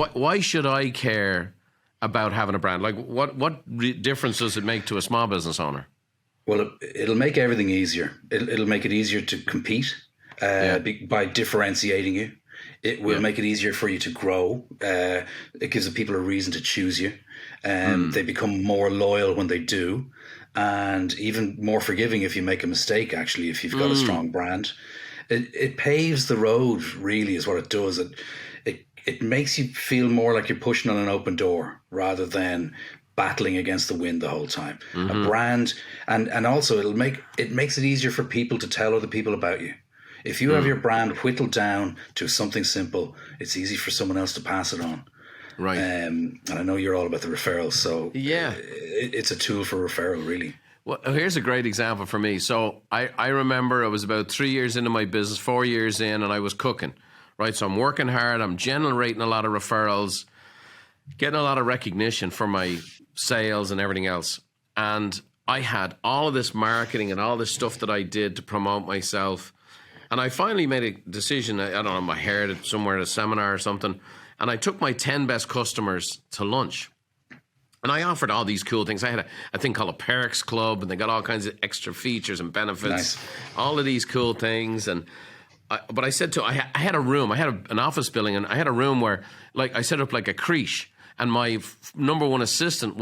why should I care about having a brand? Like, what difference does it make to a small business owner? Well, it'll make everything easier. It'll make it easier to compete by differentiating you. It will make it easier for you to grow. It gives the people a reason to choose you. They become more loyal when they do, and even more forgiving if you make a mistake, actually, if you've got a strong brand. It paves the road, really, is what it does. It makes you feel more like you're pushing on an open door rather than battling against the wind the whole time. A brand, and also it makes it easier for people to tell other people about you. If you have your brand whittled down to something simple, it's easy for someone else to pass it on. Right. And I know you're all about the referrals, so it's a tool for referral, really. Well, here's a great example for me. So I remember I was about 3 years into my business, 4 years in, and I was cooking, right? So I'm working hard. I'm generating a lot of referrals, getting a lot of recognition for my sales and everything else. And I had all of this marketing and all this stuff that I did to promote myself. And I finally made a decision. I don't know, I heard it somewhere at a seminar or something. And I took my 10 best customers to lunch. And I offered all these cool things. I had a thing called a Perks Club, and they got all kinds of extra features and benefits, all of these cool things. But I said I had a room, I had an office building, and I had a room where, like, I set up like a creche, and my number one assistant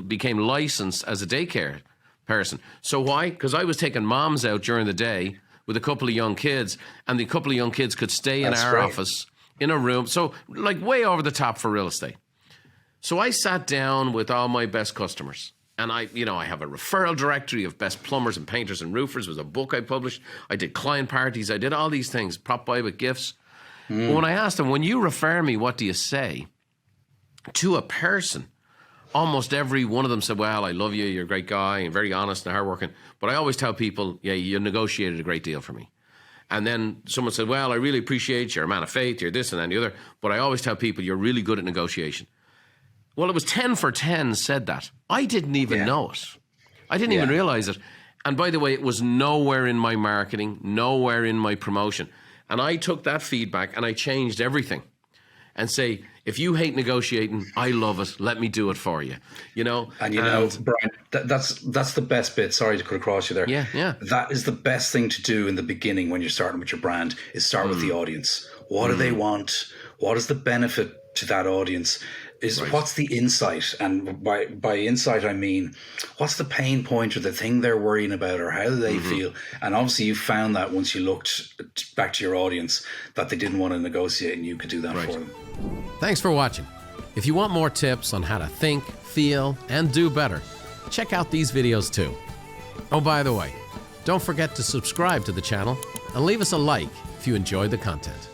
became licensed as a daycare person. So why? Because I was taking moms out during the day with a couple of young kids, and the couple of young kids could stay in our office in a room. So, like, way over the top for real estate. So I sat down with all my best customers, and I have a referral directory of best plumbers and painters and roofers. It was a book I published. I did client parties. I did all these things, prop buy with gifts. But when I asked them, when you refer me, what do you say? To a person, almost every one of them said, well, I love you. You're a great guy and very honest and hardworking. But I always tell people, yeah, you negotiated a great deal for me. And then someone said, well, I really appreciate you. You're a man of faith. You're this and that and the other. But I always tell people you're really good at negotiation. Well, it was 10 for 10 said that. I didn't even know it. I didn't even realize it. And by the way, it was nowhere in my marketing, nowhere in my promotion. And I took that feedback and I changed everything and say, if you hate negotiating, I love it. Let me do it for you. And Brian, that's the best bit. Sorry to cut across you there. Yeah. That is the best thing to do in the beginning when you're starting with your brand, is start with the audience. What do they want? What is the benefit to that audience? What's the insight? And by insight, I mean, what's the pain point or the thing they're worrying about, or how do they feel? And obviously you found that once you looked back to your audience, that they didn't want to negotiate, and you could do that for them. Thanks for watching. If you want more tips on how to think, feel, and do better, check out these videos too. Oh, by the way, don't forget to subscribe to the channel and leave us a like if you enjoyed the content.